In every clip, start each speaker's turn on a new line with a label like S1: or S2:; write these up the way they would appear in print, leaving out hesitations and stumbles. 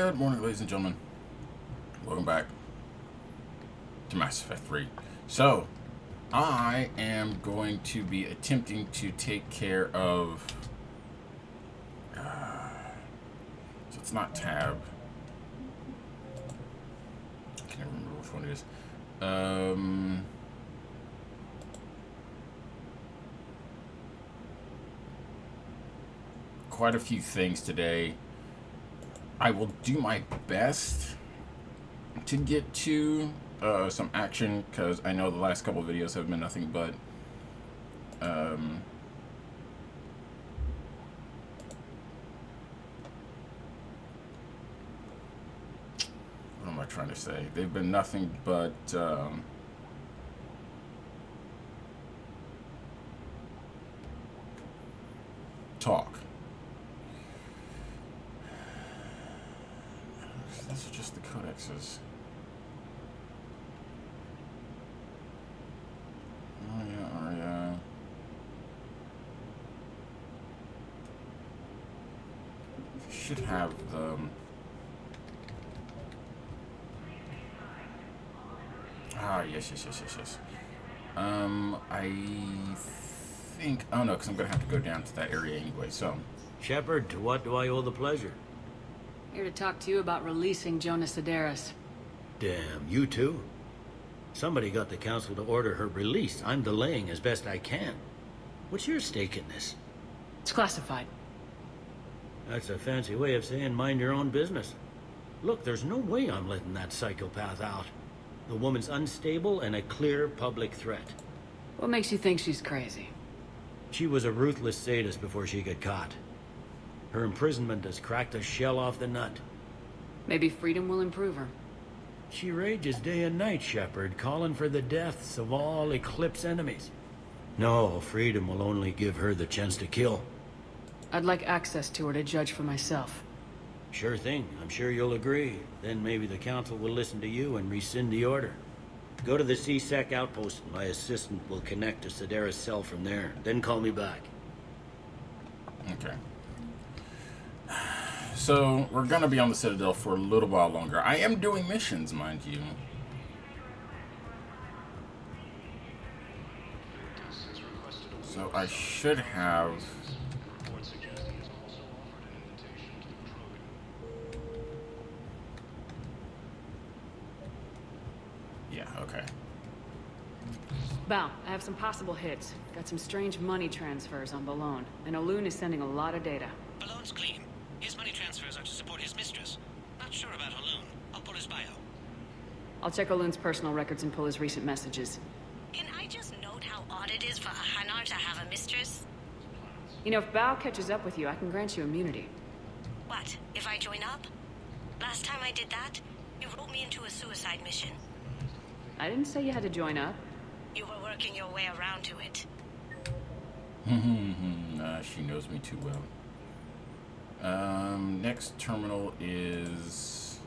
S1: Good morning, ladies and gentlemen. Welcome back to Mass Effect 3. So, I am going to be attempting to take care of... so it's not Tab. I can't remember which one it is. Quite a few things today. I will do my best to get to some action, because I know the last couple of videos have been nothing but what am I trying to say? They've been nothing but talk. These are just the codexes. Oh yeah. Should have the... yes. I think... Oh no, because I'm going to have to go down to that area anyway, so...
S2: Shepard, to what do I owe the pleasure?
S3: Here to talk to you about releasing Jonas Sederis.
S2: Damn, you too? Somebody got the council to order her release. I'm delaying as best I can. What's your stake in this?
S3: It's classified.
S2: That's a fancy way of saying mind your own business. Look, there's no way I'm letting that psychopath out. The woman's unstable and a clear public threat.
S3: What makes you think she's crazy?
S2: She was a ruthless sadist before she got caught. Her imprisonment has cracked a shell off the nut.
S3: Maybe freedom will improve her.
S2: She rages day and night, Shepard, calling for the deaths of all Eclipse enemies. No, freedom will only give her the chance to kill.
S3: I'd like access to her to judge for myself.
S2: Sure thing. I'm sure you'll agree. Then maybe the council will listen to you and rescind the order. Go to the C-Sec outpost and my assistant will connect to Sederis' cell from there. Then call me back.
S1: Okay. So, we're going to be on the Citadel for a little while longer. I am doing missions, mind you. So, I should have... Yeah, okay.
S3: Val, I have some possible hits. Got some strange money transfers on Balone, and Olun is sending a lot of data.
S4: Balone's clean. His money transfers are to support his mistress. Not sure about Olun. I'll pull his bio.
S3: I'll check Olun's personal records and pull his recent messages.
S5: Can I just note how odd it is for a Hanar to have a mistress?
S3: You know, if Val catches up with you, I can grant you immunity.
S5: What, if I join up? Last time I did that, you wrote me into a suicide mission.
S3: I didn't say you had to join up.
S5: You were working your way around to it.
S1: She knows me too well. Next terminal is...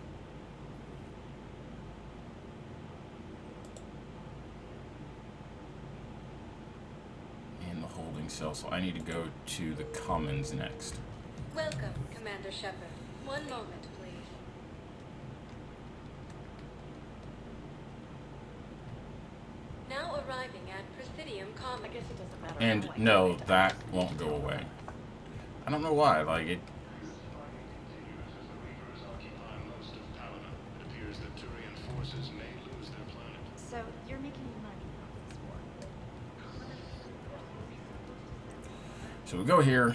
S1: in the holding cell, so I need to go to the Commons next.
S6: Welcome, Commander Shepard. One moment, please. Now arriving at Presidium Commons. I guess it doesn't matter.
S1: And no, that won't go away. I don't know why, like it...
S6: So, you're making money off this war?
S1: So we go here.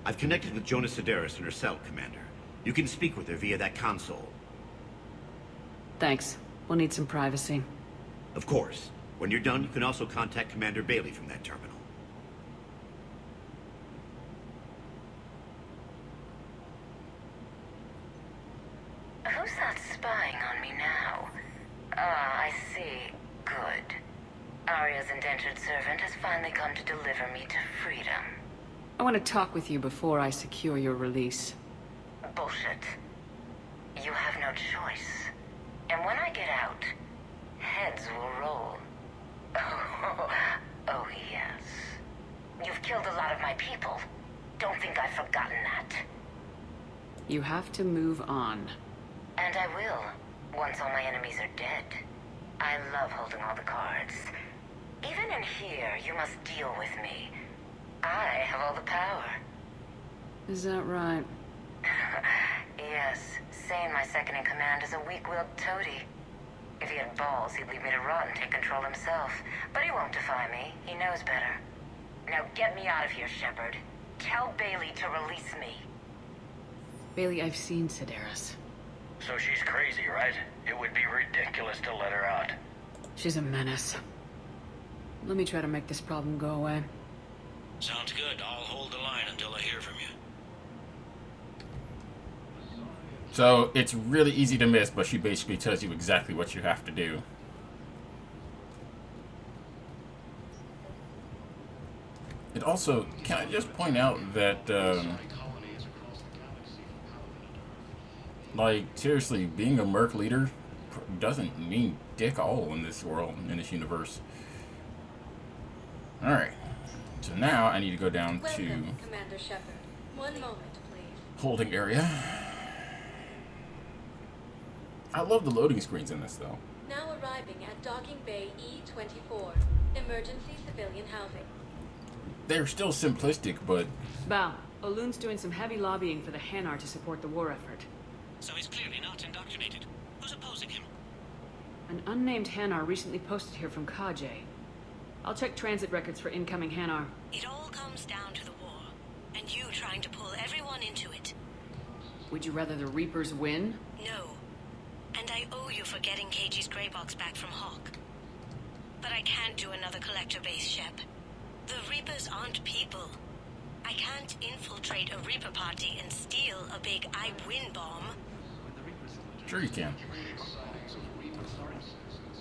S7: I've connected with Jonas Sederis in her cell, Commander. You can speak with her via that console.
S3: Thanks. We'll need some privacy.
S7: Of course. When you're done, you can also contact Commander Bailey from that terminal.
S8: Who's that spying on me now? Ah, I see. Good. Arya's indentured servant has finally come to deliver me to freedom.
S3: I want to talk with you before I secure your release.
S8: Bullshit. You have no choice. And when I get out, heads will roll. Oh, yes. You've killed a lot of my
S3: You have to move on.
S8: And I will, once all my enemies are dead. I love holding all the cards. Even in here, you must deal with me. I have all the power.
S3: Is that right?
S8: Yes, Sane, my second in command, is a weak-willed toady. If he had balls, he'd leave me to rot and take control himself. But he won't defy me. He knows better. Now get me out of here, Shepard. Tell Bailey to release me.
S3: Bailey, I've seen Sedaris.
S9: So she's crazy, right? It would be ridiculous to let her out.
S3: She's a menace. Let me try to make this problem go away.
S2: Sounds good. I'll hold the line until I hear from you.
S1: So it's really easy to miss, but she basically tells you exactly what you have to do. It also, can I just point out that, like, seriously, being a merc leader doesn't mean dick all in this world, in this universe. Alright, so now I need to go down to
S6: Welcome, Commander Shepard. One moment, please.
S1: holding area. I love the loading screens in this, though.
S6: Now arriving at Docking Bay E-24, emergency civilian housing.
S1: They're still simplistic, but
S3: Val, Olun's doing some heavy lobbying for the Hanar to support the war effort.
S4: So he's clearly not indoctrinated. Who's opposing him?
S3: An unnamed Hanar recently posted here from Kajay. I'll check transit records for incoming Hanar.
S5: It all comes down to the war, and you trying to pull everyone into it.
S3: Would you rather the Reapers win?
S5: No. And I owe you for getting KG's grey box back from Hawk. But I can't do another collector base, Shep. The Reapers aren't people. I can't infiltrate a Reaper party and steal a big I win bomb.
S1: sure you can.
S10: I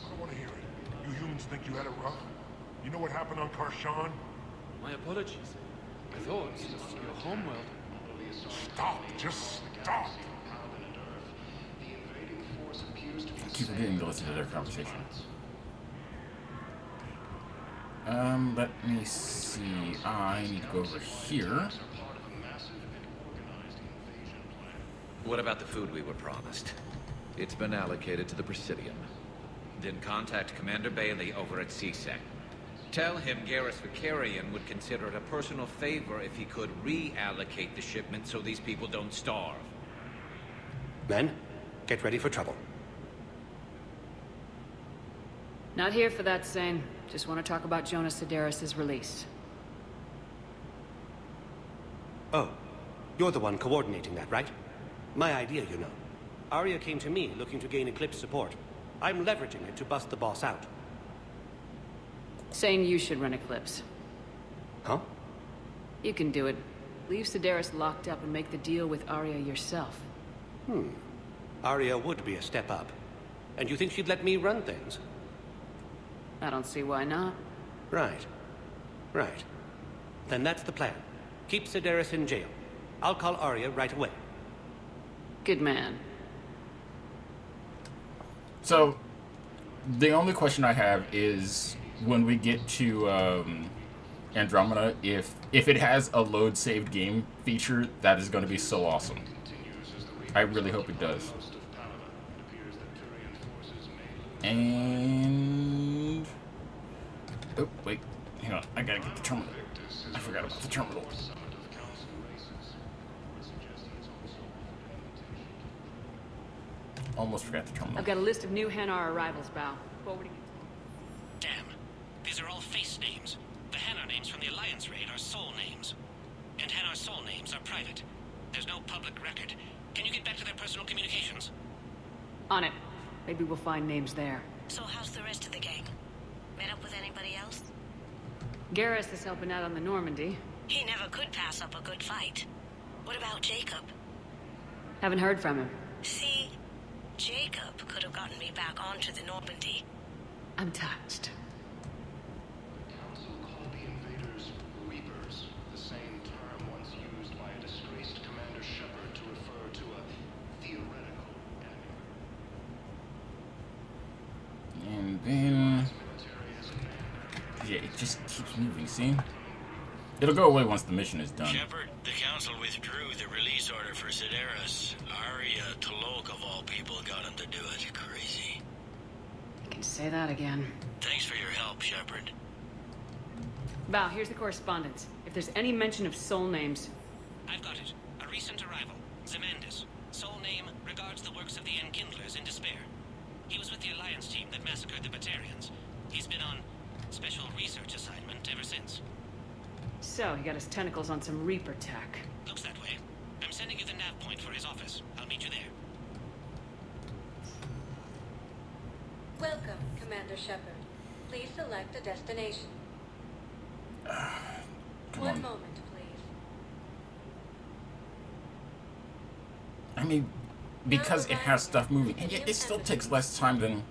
S10: don't want to hear it. You humans think you had it rough? You know what happened on Karshan?
S11: My apologies. I thought your homeworld.
S10: Stop! Just stop!
S1: I keep forgetting to listen to their conversation. Let me see. I need to go over here.
S12: What about the food we were promised? It's been allocated to the Presidium. Then contact Commander Bailey over at CSEC. Tell him Garrus Vicarian would consider it a personal favor if he could reallocate the shipment so these people don't starve.
S13: Men, get ready for trouble.
S3: Not here for that, Sane. Just want to talk about Jonas Sedaris' release.
S13: Oh, you're the one coordinating that, right? My idea, you know. Arya came to me looking to gain Eclipse support. I'm leveraging it to bust the boss out.
S3: Sane, you should run Eclipse.
S13: Huh?
S3: You can do it. Leave Sedaris locked up and make the deal with Arya yourself.
S13: Arya would be a step up. And you think she'd let me run things?
S3: I don't see why not.
S13: Right. Right. Then that's the plan. Keep Sedaris in jail. I'll call Arya right away.
S3: Good man.
S1: So, the only question I have is when we get to Andromeda, if it has a load saved game feature, that is going to be so awesome. I really hope it does. And oh wait, hang on, I gotta get the terminal. I forgot about the terminal. Almost forgot the terminal.
S3: I've got a list of new Hanar arrivals, Val. Forwarding it.
S4: Damn. These are all face names. The Hanar names from the Alliance raid are soul names. And Hanar soul names are private. There's no public record. Can you get back to their personal communications?
S3: On it. Maybe we'll find names there.
S5: So how's the rest of the gang? Met up with anybody else?
S3: Garrus is helping out on the Normandy.
S5: He never could pass up a good fight. What about Jacob?
S3: Haven't heard from him.
S5: See, Jacob could have gotten me back onto the Normandy.
S3: I'm touched.
S10: The Council called the invaders Reapers, the same term once used by a disgraced Commander Shepard to refer to a theoretical enemy.
S1: And then yeah, it just keeps moving. See, It'll go away once the mission is done.
S2: Shepard, the Council withdrew the release order for Sedaris. Arya Talok, of all people, got him to do it. Crazy.
S3: You can say that again.
S2: Thanks for your help, Shepard.
S3: Val, here's the correspondence. If there's any mention of soul names...
S4: I've got it. A recent arrival. Zemandis. Soul name regards the works of the Enkindlers in despair. He was with the Alliance team that massacred the Batarians. He's been on special research assignment ever since.
S3: So, he got his tentacles on some Reaper tech.
S4: Looks that way. I'm sending you the nav point for his office. I'll meet you there.
S6: Welcome, Commander Shepard. Please select a destination. One moment, please.
S1: I mean, because it has stuff moving, and yet it still takes less time than...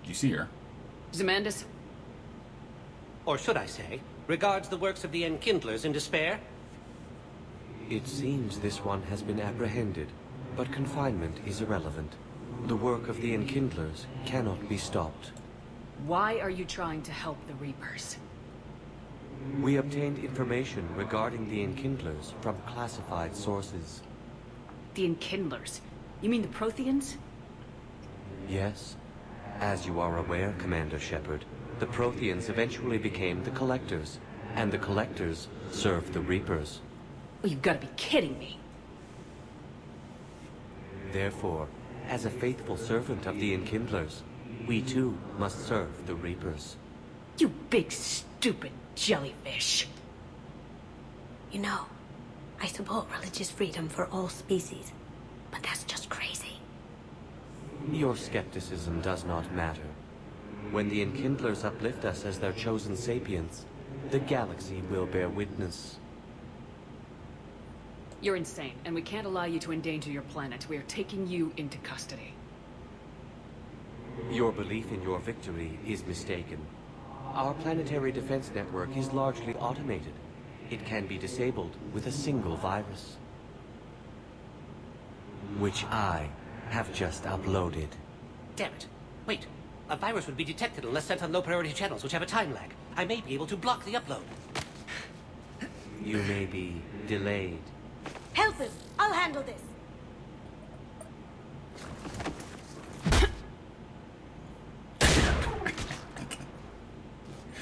S1: Do you see her?
S3: Zemandis?
S13: Or should I say, regards the works of the Enkindlers in despair?
S14: It seems this one has been apprehended, but confinement is irrelevant. The work of the Enkindlers cannot be stopped.
S3: Why are you trying to help the Reapers?
S14: We obtained information regarding the Enkindlers from classified sources.
S3: The Enkindlers? You mean the Protheans?
S14: Yes. As you are aware, Commander Shepard, the Protheans eventually became the Collectors, and the Collectors served the Reapers.
S3: Well, you've got to be kidding me.
S14: Therefore, as a faithful servant of the Enkindlers, we too must serve the Reapers.
S3: You big stupid jellyfish.
S5: You know, I support religious freedom for all species, but that's just crazy.
S14: Your skepticism does not matter. When the Enkindlers uplift us as their chosen sapients, the galaxy will bear witness.
S3: You're insane, and we can't allow you to endanger your planet. We are taking you into custody.
S14: Your belief in your victory is mistaken. Our planetary defense network is largely automated. It can be disabled with a single virus, which I have just uploaded.
S13: Damn it. Wait. A virus would be detected unless sent on low-priority channels, which have a time lag. I may be able to block the upload.
S14: You may be delayed.
S5: Help him! I'll handle this!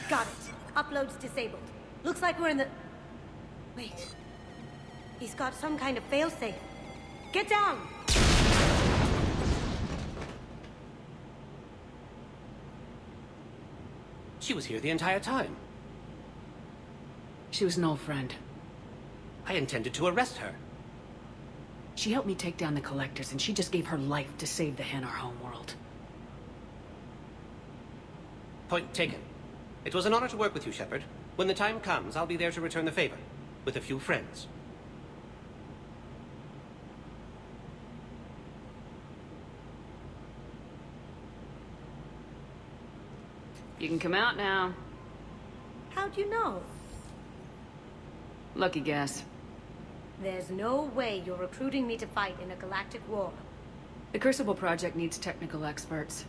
S5: Got it. Upload's disabled. Looks like we're in the... Wait. He's got some kind of failsafe. Get down!
S13: She was here the entire time.
S3: She was an old friend.
S13: I intended to arrest her.
S3: She helped me take down the Collectors, and she just gave her life to save the Hanar homeworld.
S13: Point taken. It was an honor to work with you, Shepard. When the time comes, I'll be there to return the favor. With a few friends.
S3: You can come out now.
S5: How'd you know?
S3: Lucky guess.
S5: There's no way you're recruiting me to fight in a galactic war.
S3: The Crucible Project needs technical experts.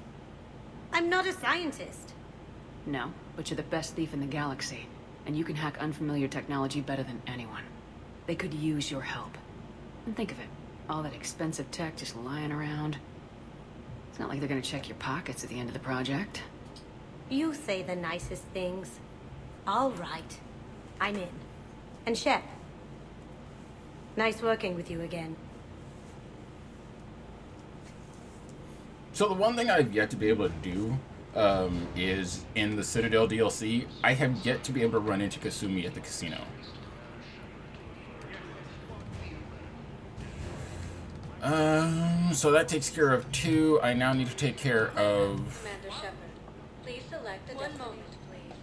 S5: I'm not a scientist.
S3: No, but you're the best thief in the galaxy. And you can hack unfamiliar technology better than anyone. They could use your help. And think of it. All that expensive tech just lying around. It's not like they're gonna check your pockets at the end of the project.
S5: You say the nicest things. All right. I'm in. And Shep. Nice working with you again.
S1: So the one thing I've yet to be able to do is in the Citadel DLC, I have yet to be able to run into Kasumi at the casino. So that takes care of 2. I now need to take care of...
S6: Commander Shepard, please select a moment, please.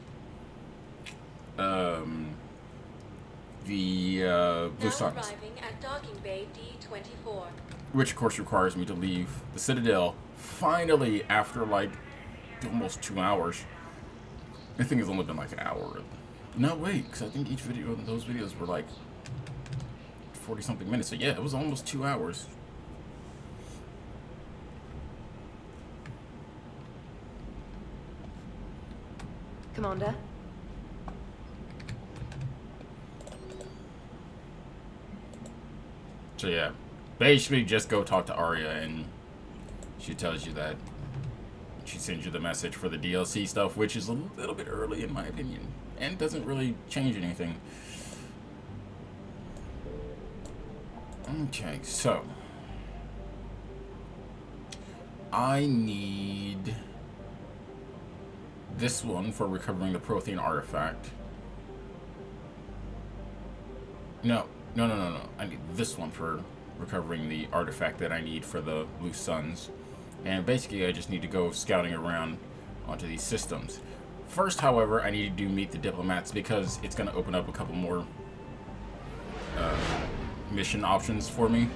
S1: The Blue
S6: Now
S1: Suns.
S6: arriving at docking bay D-24.
S1: Which, of course, requires me to leave the Citadel, finally, after, like, almost 2 hours. I think it's only been, like, an hour. No, wait, because I think each video, those videos were, like, 40-something minutes. So, yeah, it was almost 2 hours.
S6: Commander.
S1: So yeah, basically just go talk to Arya and she tells you that she sends you the message for the DLC stuff, which is a little bit early in my opinion and doesn't really change anything. Okay, so I need this one for recovering the Prothean artifact. No. I need this one for recovering the artifact that I need for the Loose Suns. And basically, I just need to go scouting around onto these systems. First, however, I need to meet the diplomats because it's going to open up a couple more mission options for me.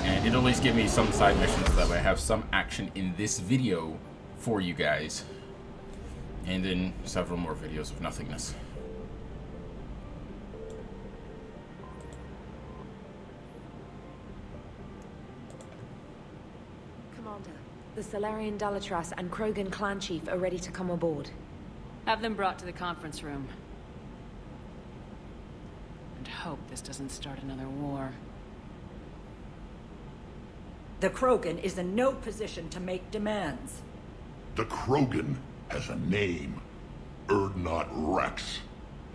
S1: And it'll at least give me some side missions so that way I have some action in this video for you guys. And then several more videos of nothingness.
S15: Commander, the Salarian Dalatras and Krogan clan chief are ready to come aboard.
S3: Have them brought to the conference room. And hope this doesn't start another war.
S16: The Krogan is in no position to make demands.
S17: The Krogan has a name. Urdnot Rex.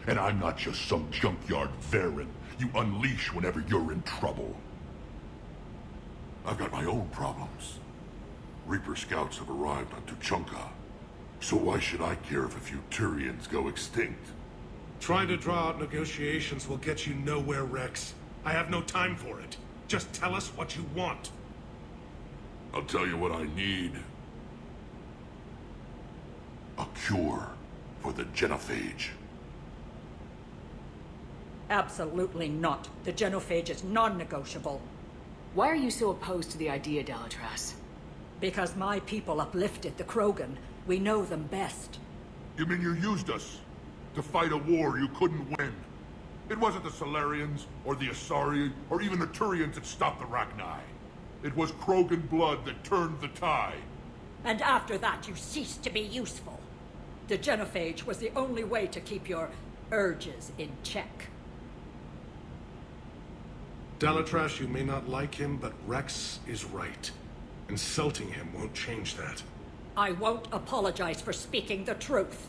S17: And I'm not just some junkyard Varen you unleash whenever you're in trouble. I've got my own problems. Reaper scouts have arrived on Tuchanka. So why should I care if a few Turians go extinct?
S10: Trying to draw out negotiations will get you nowhere, Rex. I have no time for it. Just tell us what you want.
S17: I'll tell you what I need. A cure for the genophage.
S16: Absolutely not. The genophage is non-negotiable.
S3: Why are you so opposed to the idea, Dalatras?
S16: Because my people uplifted the Krogan. We know them best.
S17: You mean you used us to fight a war you couldn't win? It wasn't the Solarians, or the Asari, or even the Turians that stopped the Rachni. It was Krogan blood that turned the tide.
S16: And after that, you ceased to be useful. The genophage was the only way to keep your urges in check.
S10: Dalatras, you may not like him, but Rex is right. Insulting him won't change that.
S16: I won't apologize for speaking the truth.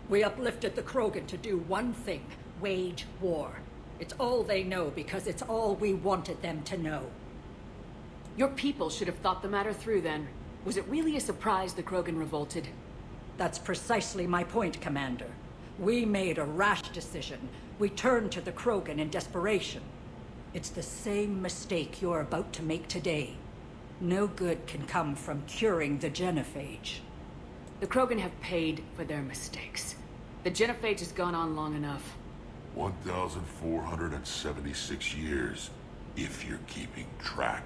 S16: We uplifted the Krogan to do one thing, wage war. It's all they know because it's all we wanted them to know.
S3: Your people should have thought the matter through then. Was it really a surprise the Krogan revolted?
S16: That's precisely my point, Commander. We made a rash decision. We turned to the Krogan in desperation. It's the same mistake you're about to make today. No good can come from curing the genophage.
S3: The Krogan have paid for their mistakes. The genophage has gone on long enough.
S17: 1,476 years, if you're keeping track.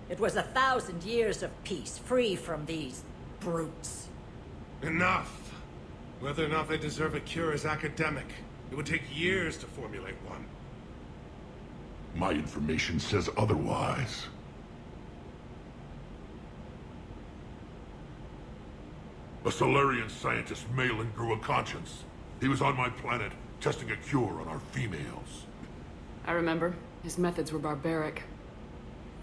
S16: It was 1,000 years of peace, free from these brutes.
S10: Enough! Whether or not they deserve a cure is academic. It would take years to formulate one.
S17: My information says otherwise. A Solarian scientist, Malin, grew a conscience. He was on my planet, testing a cure on our females.
S3: I remember. His methods were barbaric.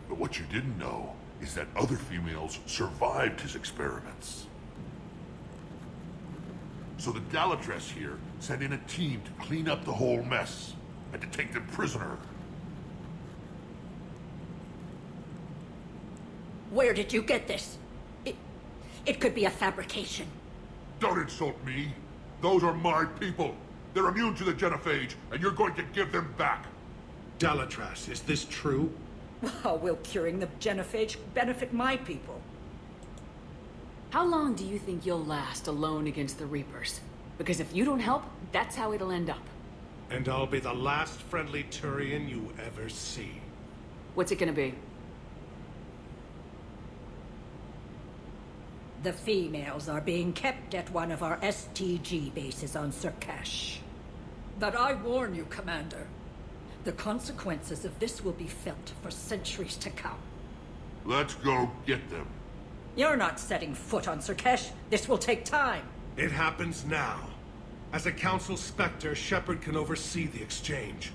S17: But what you didn't know is that other females survived his experiments. So the Dalatras here sent in a team to clean up the whole mess, and to take them prisoner.
S16: Where did you get this? It could be a fabrication.
S17: Don't insult me. Those are my people. They're immune to the genophage, and you're going to give them back.
S10: Dalatras, is this true?
S16: How will curing the genophage benefit my people?
S3: How long do you think you'll last alone against the Reapers? Because if you don't help, that's how it'll end up.
S10: And I'll be the last friendly Turian you ever see.
S3: What's it gonna be?
S16: The females are being kept at one of our STG bases on Surkash. But I warn you, Commander. The consequences of this will be felt for centuries to come.
S17: Let's go get them.
S16: You're not setting foot on Surkash. This will take time.
S10: It happens now.
S18: As a Council Spectre, Shepard can oversee the exchange.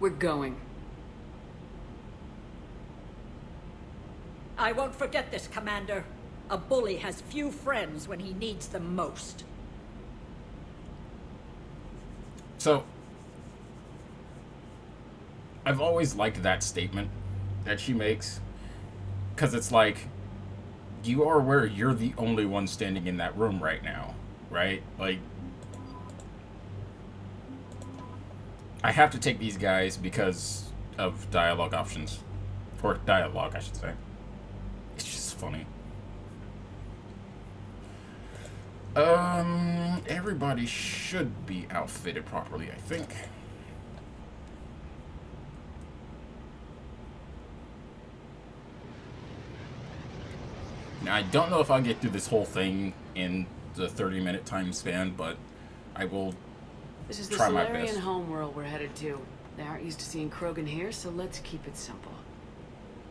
S3: We're going.
S16: I won't forget this, Commander. A bully has few friends when he needs them most.
S1: So, I've always liked that statement that she makes. Because it's like, you are aware you're the only one standing in that room right now, right? Like, I have to take these guys because of dialogue options. Or dialogue, I should say. It's just funny. Everybody should be outfitted properly, I think. Now, I don't know if I'll get through this whole thing in the 30-minute time span, but I will
S3: This is the
S1: try my best.
S3: Solarian homeworld we're headed to. They aren't used to seeing Krogan here, so let's keep it simple.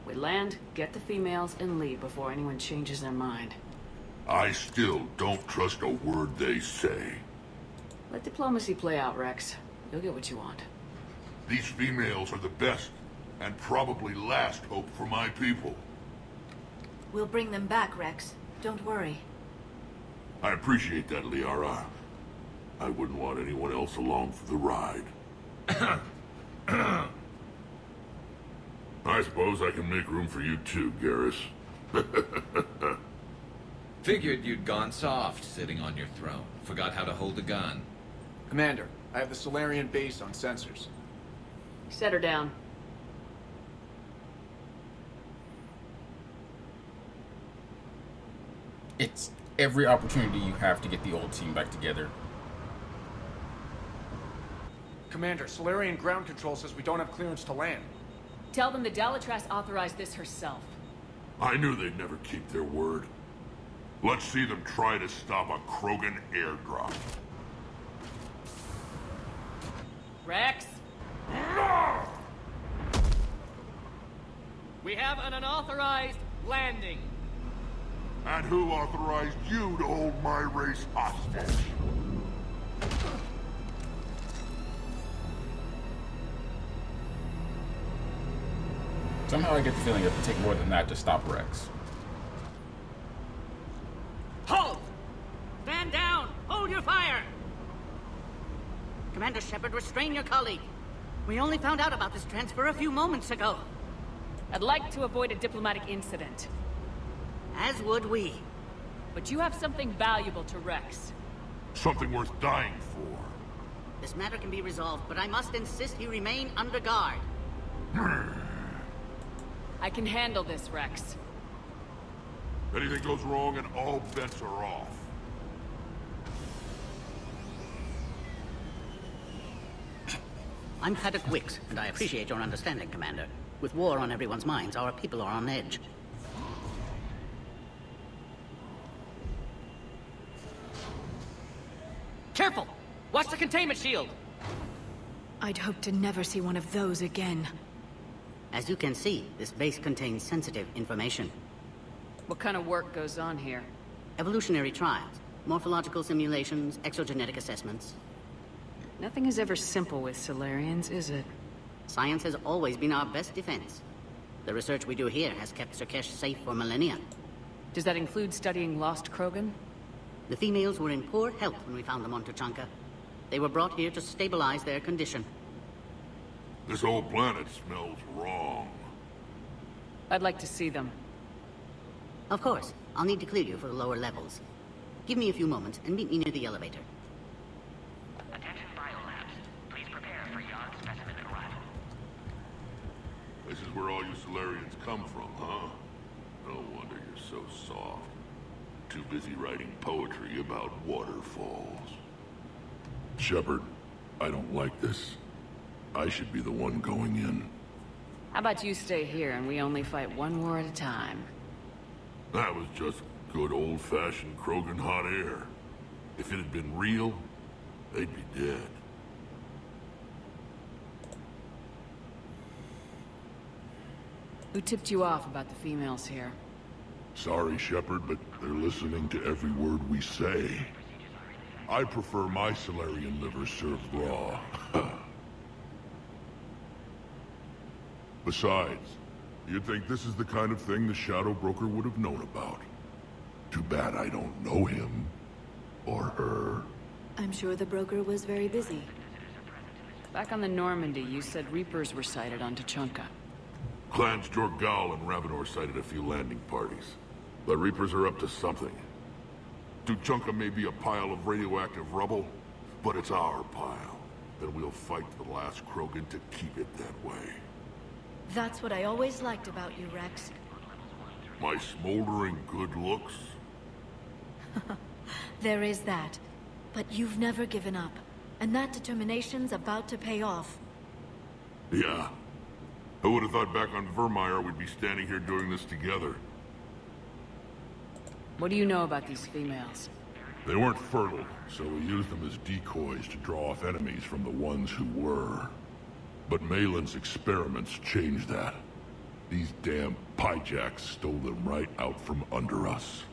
S3: We land, get the females, and leave before anyone changes their mind.
S17: I still don't trust a word they say.
S3: Let diplomacy play out, Rex. You'll get what you want.
S17: These females are the best, and probably last hope for my people.
S19: We'll bring them back, Rex. Don't worry.
S17: I appreciate that, Liara. I wouldn't want anyone else along for the ride. I suppose I can make room for you too, Garrus.
S12: Figured you'd gone soft sitting on your throne. Forgot how to hold a gun.
S11: Commander, I have the Solarian base on sensors.
S3: Set her down.
S1: It's every opportunity you have to get the old team back together.
S11: Commander, Solarian ground control says we don't have clearance to land.
S3: Tell them the Dalitras authorized this herself.
S17: I knew they'd never keep their word. Let's see them try to stop a Krogan airdrop.
S3: Rex?
S20: We have an unauthorized landing.
S17: And who authorized you to hold my race hostage?
S1: Somehow I get the feeling it would take more than that to stop Rex.
S20: Halt! Stand down! Hold your fire! Commander Shepard, restrain your colleague. We only found out about this transfer a few moments ago.
S3: I'd like to avoid a diplomatic incident.
S20: As would we.
S3: But you have something valuable to Rex.
S17: Something worth dying for.
S20: This matter can be resolved, but I must insist he remain under guard.
S3: I can handle this, Rex.
S17: Anything goes wrong and all bets are off.
S20: I'm Paddock Wicks, and I appreciate your understanding, Commander. With war on everyone's minds, our people are on edge. Careful! Watch the containment shield!
S15: I'd hoped to never see one of those again.
S20: As you can see, this base contains sensitive information.
S3: What kind of work goes on here?
S20: Evolutionary trials, morphological simulations, exogenetic assessments.
S3: Nothing is ever simple with Solarians, is it?
S20: Science has always been our best defense. The research we do here has kept Sirkesh safe for millennia.
S3: Does that include studying lost Krogan?
S20: The females were in poor health when we found them on Tuchanka. They were brought here to stabilize their condition.
S17: This whole planet smells wrong.
S3: I'd like to see them.
S20: Of course. I'll need to clear you for the lower levels. Give me a few moments and meet me near the elevator.
S9: Attention biolabs. Please prepare for yacht specimen arrival.
S17: This is where all you Solarians come from, huh? No wonder you're so soft. Too busy writing poetry about waterfalls. Shepard, I don't like this. I should be the one going in.
S3: How about you stay here and we only fight one war at a time?
S17: That was just good old-fashioned Krogan hot air. If it had been real, they'd be dead.
S3: Who tipped you off about the females here?
S17: Sorry, Shepard, but they're listening to every word we say. I prefer my Solarian liver served raw. Besides, you'd think this is the kind of thing the Shadow Broker would have known about. Too bad I don't know him. Or her.
S19: I'm sure the broker was very busy.
S3: Back on the Normandy, you said Reapers were sighted on Tuchanka.
S17: Clans Jorgal and Ravenor sighted a few landing parties. The Reapers are up to something. Tuchanka may be a pile of radioactive rubble, but it's our pile. And we'll fight to the last Krogan to keep it that way.
S19: That's what I always liked about you, Rex.
S17: My smoldering good looks?
S19: There is that. But you've never given up. And that determination's about to pay off.
S17: Yeah. Who would have thought back on Vermeer we'd be standing here doing this together?
S3: What do you know about these females?
S17: They weren't fertile, so we used them as decoys to draw off enemies from the ones who were. But Malin's experiments changed that. These damn pyjacks stole them right out from under us.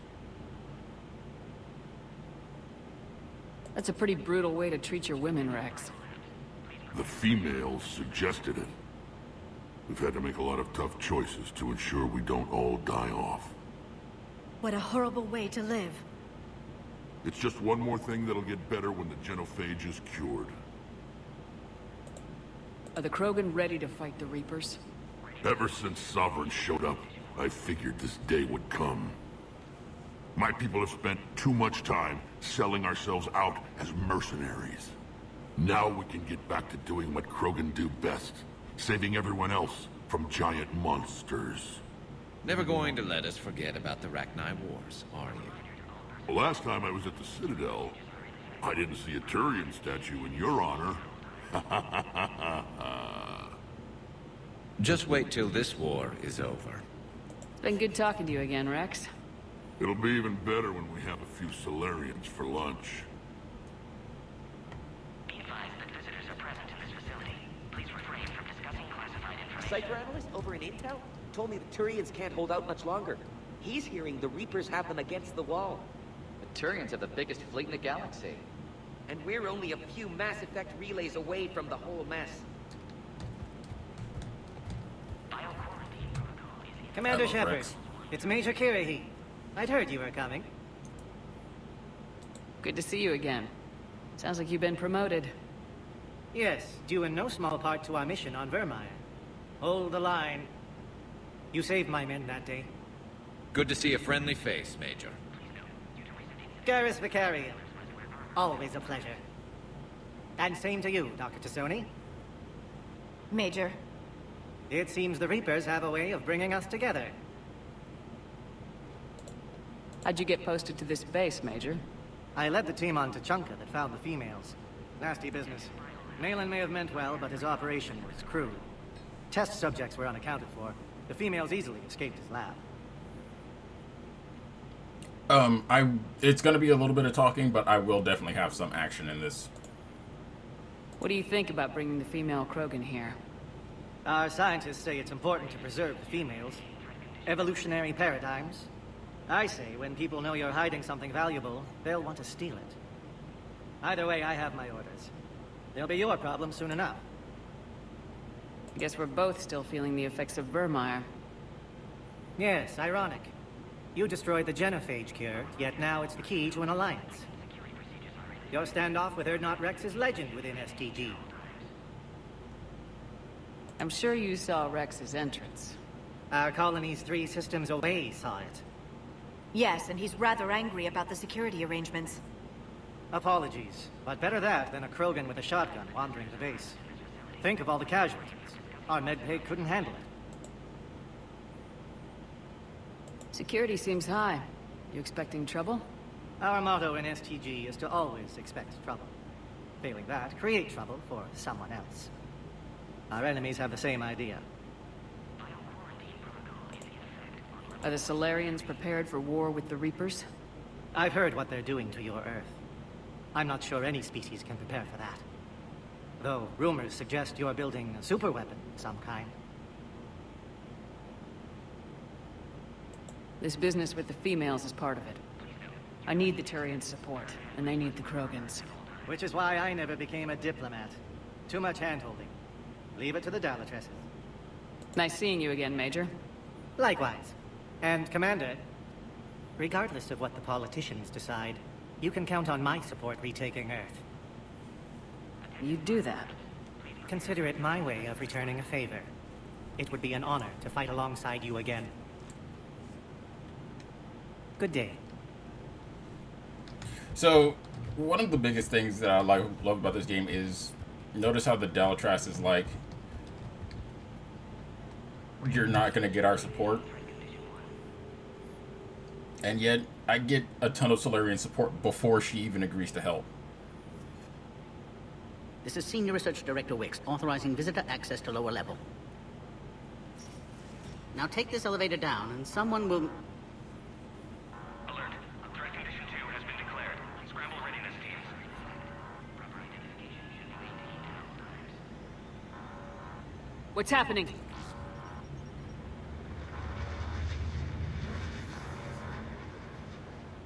S3: That's a pretty brutal way to treat your women, Rex.
S17: The females suggested it. We've had to make a lot of tough choices to ensure we don't all die off.
S19: What a horrible way to live.
S17: It's just one more thing that'll get better when the genophage is cured.
S3: Are the Krogan ready to fight the Reapers?
S17: Ever since Sovereign showed up, I figured this day would come. My people have spent too much time selling ourselves out as mercenaries. Now we can get back to doing what Krogan do best, saving everyone else from giant monsters.
S12: Never going to let us forget about the Rachni Wars, are you?
S17: Well, last time I was at the Citadel, I didn't see a Turian statue in your honor.
S12: Just wait till this war is over.
S3: It's been good talking to you again, Rex.
S17: It'll be even better when we have a few Solarians for lunch.
S20: Be advised that visitors are present in this facility. Please refrain from discussing classified
S21: A
S20: information.
S21: Cypher analyst over in Intel told me the Turians can't hold out much longer. He's hearing the Reapers have them against the wall.
S22: The Turians have the biggest fleet in the galaxy.
S21: And we're only a few Mass Effect relays away from the whole mess.
S23: Commander
S1: Hello,
S23: Shepard,
S1: Rex.
S23: it's Major Kirahi. I'd heard you were coming.
S3: Good to see you again. Sounds like you've been promoted.
S23: Yes, due in no small part to our mission on Vermeer. Hold the line. You saved my men that day.
S12: Good to see a friendly face, Major.
S23: Garrus Vicarian. Always a pleasure. And same to you, Dr. Tassoni.
S19: Major.
S23: It seems the Reapers have a way of bringing us together.
S3: How'd you get posted to this base, Major?
S23: I led the team on Tuchanka that found the females. Nasty business. Malin may have meant well, but his operation was crude. Test subjects were unaccounted for. The females easily escaped his lab.
S1: It's gonna be a little bit of talking, but I will definitely have some action in this.
S3: What do you think about bringing the female Krogan here?
S23: Our scientists say it's important to preserve the females. Evolutionary paradigms. I say when people know you're hiding something valuable, they'll want to steal it. Either way, I have my orders. They'll be your problem soon enough.
S3: I guess we're both still feeling the effects of Vermeer.
S23: Yes, ironic. You destroyed the genophage cure, yet now it's the key to an alliance. Your standoff with Urdnot Rex is legend within STG.
S3: I'm sure you saw Rex's entrance.
S23: Our colony's 3 systems away saw it.
S19: Yes, and he's rather angry about the security arrangements.
S23: Apologies, but better that than a Krogan with a shotgun wandering the base. Think of all the casualties. Our medbay couldn't handle it.
S3: Security seems high. You expecting trouble?
S23: Our motto in STG is to always expect trouble. Failing that, create trouble for someone else. Our enemies have the same idea.
S3: Are the Solarians prepared for war with the Reapers?
S23: I've heard what they're doing to your Earth. I'm not sure any species can prepare for that. Though rumors suggest you're building a superweapon of some kind.
S3: This business with the females is part of it. I need the Turians' support, and they need the Krogans.
S23: Which is why I never became a diplomat. Too much hand-holding. Leave it to the Dalatresses.
S3: Nice seeing you again, Major.
S23: Likewise. And, Commander, regardless of what the politicians decide, you can count on my support retaking Earth.
S3: You'd do that?
S23: Consider it my way of returning a favor. It would be an honor to fight alongside you again. Good day.
S1: So, one of the biggest things that I love about this game is, notice how the Dalatras is like, you're not going to get our support. And yet, I get a ton of Solarian support before she even agrees to help.
S20: This is Senior Research Director Wicks, authorizing visitor access to lower level. Now take this elevator down, and someone will...
S9: Alert. Threat condition 2 has been declared. Scramble readiness teams.
S3: What's happening?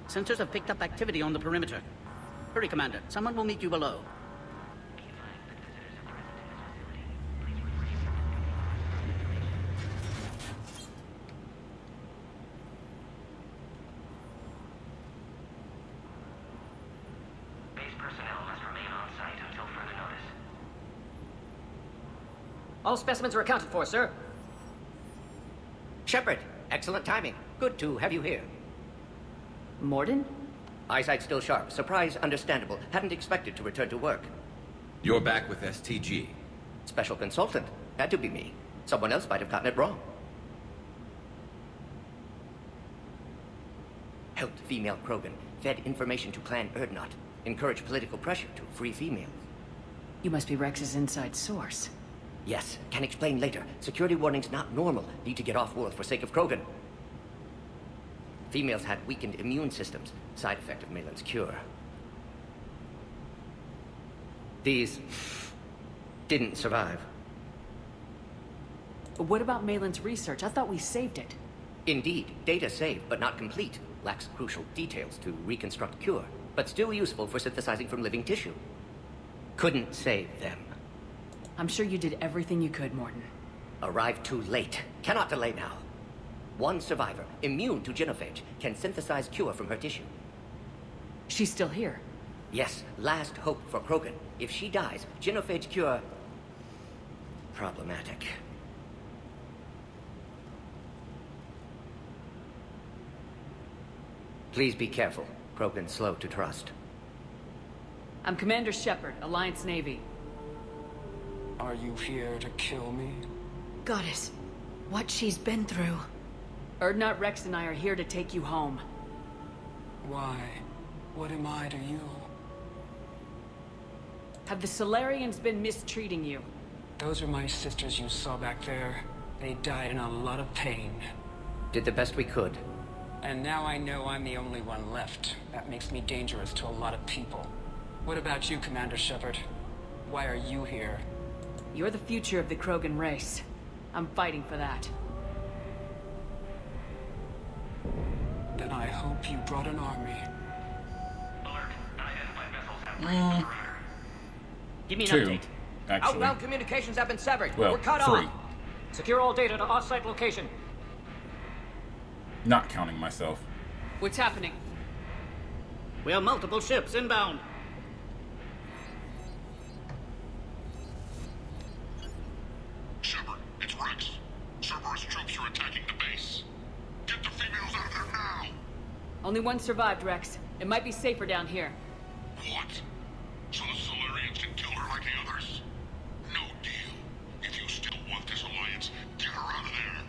S20: Sensors have picked up activity on the perimeter. Hurry, Commander. Someone will meet you below.
S9: Base personnel must remain on site until further notice.
S2: All specimens are accounted for, sir. Shepard, excellent timing. Good to have you here.
S3: Morden?
S2: Eyesight still sharp. Surprise understandable. Hadn't expected to return to work.
S12: You're back with STG.
S2: Special consultant. Had to be me. Someone else might have gotten it wrong. Helped female Krogan. Fed information to Clan Erdnot. Encouraged political pressure to free females.
S3: You must be Rex's inside source.
S2: Yes, can explain later. Security warnings not normal. Need to get off-world for sake of Krogan. Females had weakened immune systems. Side effect of Malin's cure. These didn't survive.
S3: What about Malin's research? I thought we saved it.
S2: Indeed, data saved, but not complete. Lacks crucial details to reconstruct cure, but still useful for synthesizing from living tissue. Couldn't save them.
S3: I'm sure you did everything you could, Morden.
S2: Arrived too late. Cannot delay now. One survivor, immune to genophage, can synthesize cure from her tissue.
S3: She's still here?
S2: Yes, last hope for Krogan. If she dies, genophage cure... problematic. Please be careful. Krogan's slow to trust.
S3: I'm Commander Shepard, Alliance Navy.
S7: Are you here to kill me?
S19: Goddess, what she's been through.
S3: Erdnot, Rex, and I are here to take you home.
S7: Why? What am I to you?
S3: Have the Solarians been mistreating you?
S7: Those are my sisters you saw back there. They died in a lot of pain.
S2: Did the best we could.
S7: And now I know I'm the only one left. That makes me dangerous to a lot of people. What about you, Commander Shepard? Why are you here?
S3: You're the future of the Krogan race. I'm fighting for that.
S7: Then I hope you brought an army.
S9: Alert. Unidentified vessels have breached the perimeter.
S2: Give me an
S1: Two,
S2: update.
S1: actually.
S2: Outbound communications have been severed.
S1: Well,
S2: We're cut
S1: 3.
S2: off. Secure all data to off-site location.
S1: Not counting myself.
S3: What's happening?
S20: We have multiple ships inbound.
S17: Shepard, it's Rex. Cerberus troops are attacking the base. Get the females out of there now!
S3: Only one survived, Rex. It might be safer down here.
S17: What? So the Solarians can kill her like the others? No deal. If you still want this alliance, get her out of there.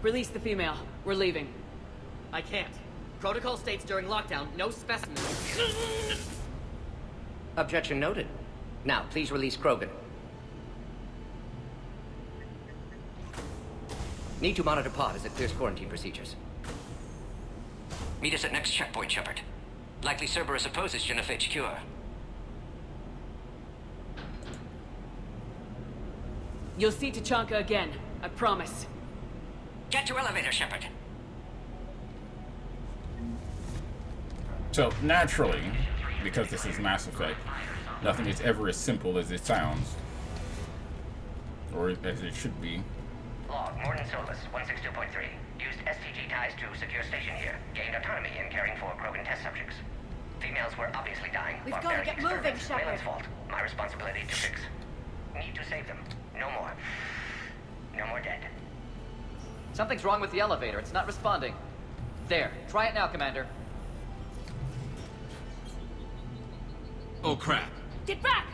S3: Release the female. We're leaving.
S2: I can't. Protocol states during lockdown, no specimens. Objection noted. Now, please release Krogan. Need to monitor pod as it clears quarantine procedures. Meet us at next checkpoint, Shepard. Likely Cerberus opposes genophage cure.
S3: You'll see Tachanka again. I promise.
S2: Get to elevator, Shepard.
S1: So, naturally, because this is Mass Effect, nothing is ever as simple as it sounds. Or as it should be.
S2: Log, Morton Solus, 162.3. Used STG ties to secure station here. Gained autonomy in caring for Krogan test subjects. Females were obviously dying.
S15: We've got to get moving, Shepard.
S2: Wayland's fault. My responsibility to fix. Need to save them. No more. No more dead.
S22: Something's wrong with the elevator. It's not responding. There. Try it now, Commander.
S4: Oh, crap.
S15: Get back!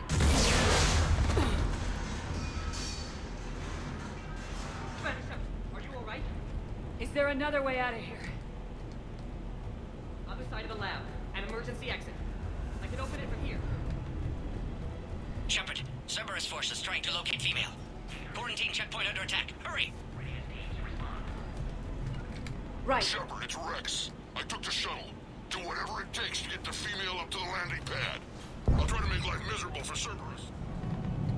S7: Are you alright?
S3: Is there another way out of here?
S7: Other side of the lab. An emergency exit. I can open it from here.
S2: Shepard, Cerberus forces trying to locate female. Quarantine checkpoint under attack. Hurry!
S15: Right.
S17: Shepard, it's Rex. I took the shuttle. Do whatever it takes to get the female up to the landing pad. I'll try to make life miserable for Cerberus.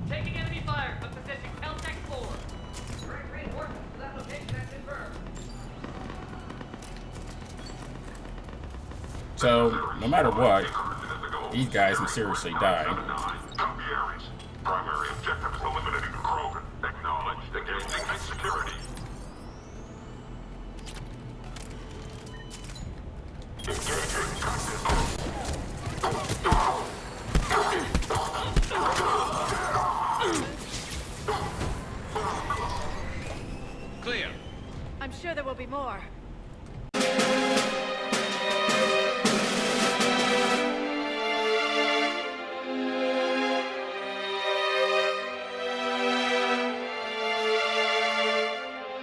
S7: Taking enemy fire. But possessing Caltech 4. Reinforcements to that location has confirmed.
S1: So, no matter what, these guys mysteriously die.
S17: Primary objective is eliminating the Krogan. Acknowledge engaging in security.
S12: Clear.
S15: I'm sure there will be more.